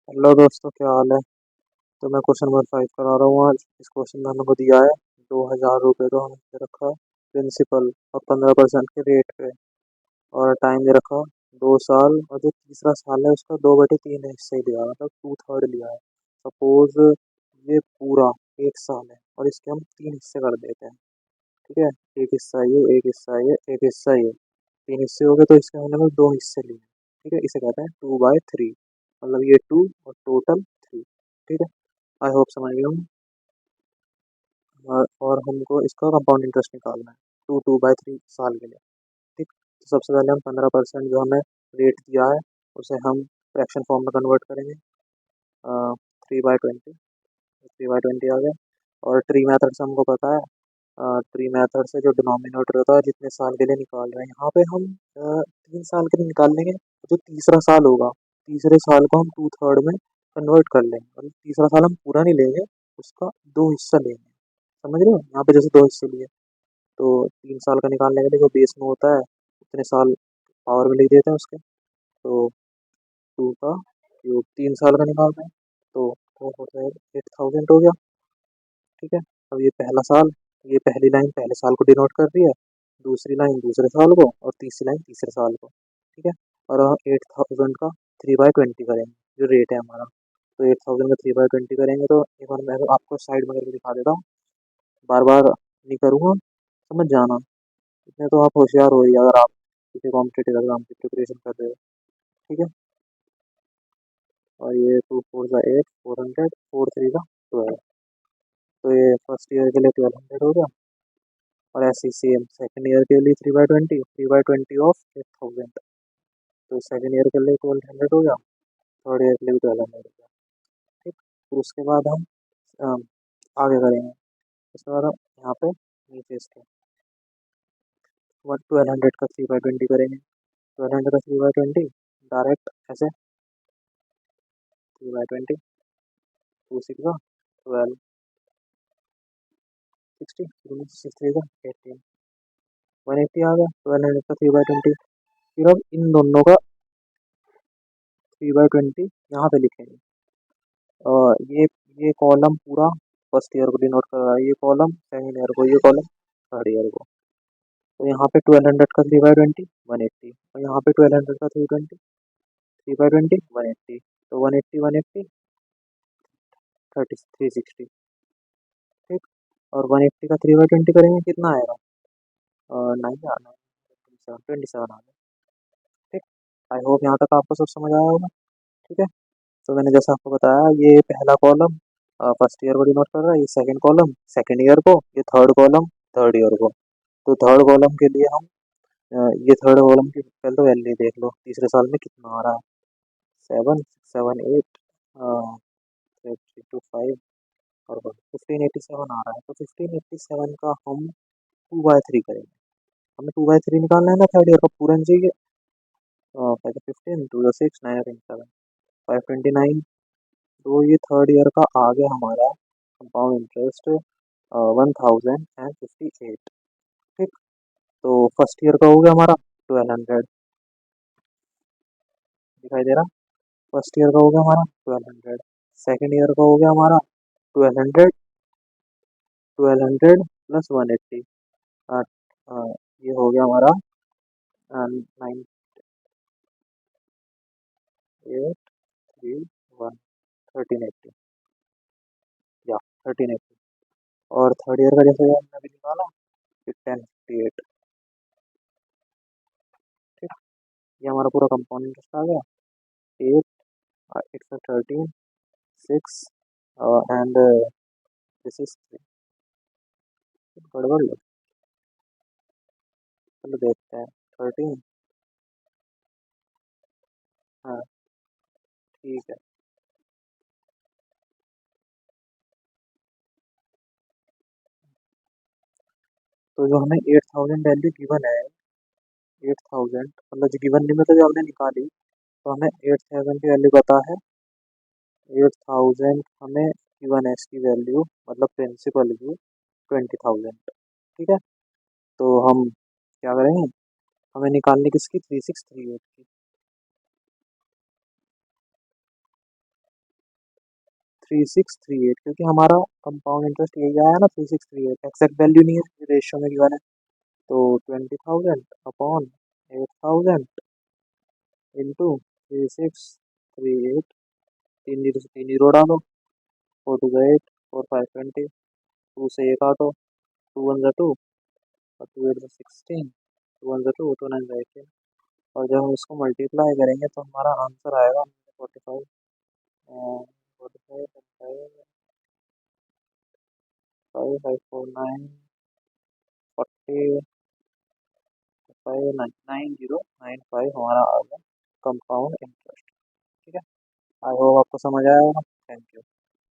Hello दोस्तों, क्या हाल है। तो मैं क्वेश्चन नंबर 5 करा रहा हूँ आज। इस क्वेश्चन में हमको दिया है 2000 रुपये का, हमने दे रखा प्रिंसिपल और 15% के रेट पे, और टाइम दे रखा 2 साल, और जो तीसरा साल है उसका 2/3 हिस्से लिया है, मतलब 2/3 लिया है। सपोज ये पूरा 1 साल है और इसके हम 3 हिस्से कर देते हैं। ठीक है, एक हिस्सा ये, एक हिस्सा ये, एक हिस्सा ये, 3 हिस्से हो गए, तो इसके हमने बस 2 हिस्से लिए। ठीक है, इसे कहते हैं 2/3, मतलब ये 2 और टोटल 3। ठीक है, आई होप समझ गए हम। और हमको इसका कंपाउंड इंटरेस्ट निकालना है 2/3 साल के लिए। ठीक, तो सबसे पहले हम 15% जो हमें रेट दिया है उसे हम फ्रैक्शन फॉर्म में कन्वर्ट करेंगे। 3/20, 3/20 आ गया। और ट्री मेथड से हमको पता है, ट्री मेथड से जो डिनोमिनेटर होता है जितने साल के लिए निकाल रहे हैं, यहाँ पे हम 3 साल के लिए निकाल लेंगे। जो तीसरा साल होगा, तीसरे साल को हम 2/3 में कन्वर्ट कर लेंगे, और तीसरा साल हम पूरा नहीं लेंगे, उसका 2 हिस्सा लेंगे। समझ रहे हो, यहाँ पे जैसे 2 हिस्से लिए, तो 3 साल का निकालने के लिए जो बेस में होता है उतने साल पावर में लिख देते हैं उसके। तो 2 का क्यूब 3 साल का निकालना है, तो वो होता है 8000 हो गया। ठीक है, अब ये पहला साल, ये पहली लाइन पहले साल को डिनोट कर रही है, दूसरी लाइन दूसरे साल को, और तीसरी लाइन तीसरे साल को। ठीक है, और 8000 का 3/20 करेंगे, जो रेट है हमारा। तो 8000 का 3/20 करेंगे, तो एक बार मैं आपको साइड में करके दिखा देता हूँ, बार बार नहीं करूँगा, समझ जाना। इसमें तो आप होशियार हो ही अगर आप किसी कॉम्पिटेटिव एग्जाम की प्रिपरेशन कर रहे हो। ठीक है, और ये 2 4 8, 400, 4 3 12। तो ये फर्स्ट ईयर के लिए 1200 हो गया, और ऐसे ही सेम सेकंड ईयर के लिए 3/20, 3/20 ऑफ 8000। तो सेकंड ईयर के लिए 1200 हो गया, थर्ड ईयर के लिए भी 1200 हो गया। ठीक, फिर उसके बाद हम अम, आगे करेंगे। उसके बाद हम यहाँ पे नीचे इसके 1200 का 3/20 करेंगे। 1200 का 3/20 डायरेक्ट ऐसे 3/20, 2 6 12, 60, 6 3 18, 180 आ गया। 1200 का 3/20, फिर अब इन दोनों का 3/20 यहाँ पे लिखेंगे। और ये कॉलम पूरा फर्स्ट ईयर को डिनोट कर रहा है, ये कॉलम सेकंड ईयर को, ये कॉलम थर्ड ईयर को। तो यहाँ पे 1200 का 3/20 180, और यहाँ पे 1200 का 3/20 180, तो 180 180 360। ठीक, और 180 का 3/20 करेंगे, कितना आएगा? 9 27 आ गया। ठीक, आई होप यहाँ तक आपको सब समझ आया होगा। ठीक है, तो मैंने जैसा आपको बताया, ये पहला कॉलम फर्स्ट ईयर को डिनोट कर रहा है, ये सेकंड कॉलम सेकंड ईयर को, ये थर्ड कॉलम थर्ड ईयर को। तो थर्ड कॉलम के लिए हम ये थर्ड कॉलम की पहले तो वैल्यू देख लो, तीसरे साल में कितना आ रहा है। 7 7 8 3 2 5, और 1587 आ रहा है। तो 1587 का हम 2/3 करेंगे। हमें 2/3 निकालना है ना, थर्ड ईयर का पूरा नहीं चाहिए। 15 2 6 9 7 529। तो ये थर्ड ईयर का आ गया हमारा कंपाउंड इंटरेस्ट 1058। ठीक, तो फर्स्ट ईयर का हो गया हमारा 1200, दिखाई दे रहा। फर्स्ट ईयर का हो गया हमारा 1200, सेकेंड ईयर का हो गया हमारा 1200, 1200 प्लस 180। ये हो गया हमारा 9 8 3 1 1380, या 1380। और थर्ड ईयर का जैसे हमने अभी निकाला, 1058। ठीक, ये हमारा पूरा कंपाउंड इंटरेस्ट आ गया। 8 8 13 6, एंड दिस इज 3। गड़बड़ लग, चलो देखते हैं। 13, हाँ ठीक है। तो जो हमें 8000 वैल्यू गिवन है, 8000 मतलब जो गिवन नहीं, मतलब जो हमने निकाली, तो हमें 8000 की वैल्यू पता है। 8000 हमें गिवन है इसकी वैल्यू, मतलब प्रिंसिपल की 20,000। ठीक है, तो हम क्या करेंगे, हमें निकालनी किसकी, 3638 की। 3638, क्योंकि हमारा कंपाउंड इंटरेस्ट यही आया ना 3638, एक्सैक्ट वैल्यू नहीं है, रेशियो में गिवन है। तो 20,000 अपॉन 8,000 इंटू 3638, तीन जीरो से तीन जीरो डालो, 4 2 8, 4 5 20, टू से ये काटो, 2 1 2 और 2 8 16, 2 1 2, 2 9 18, और जब हम इसको मल्टीप्लाई करेंगे तो हमारा आंसर आएगा 45, 45, 5 5 4 9 40, 5 9095 हमारा आ गया कंपाउंड इंटरेस्ट। ठीक है, आई होप आपको समझ आया होगा। Thank you.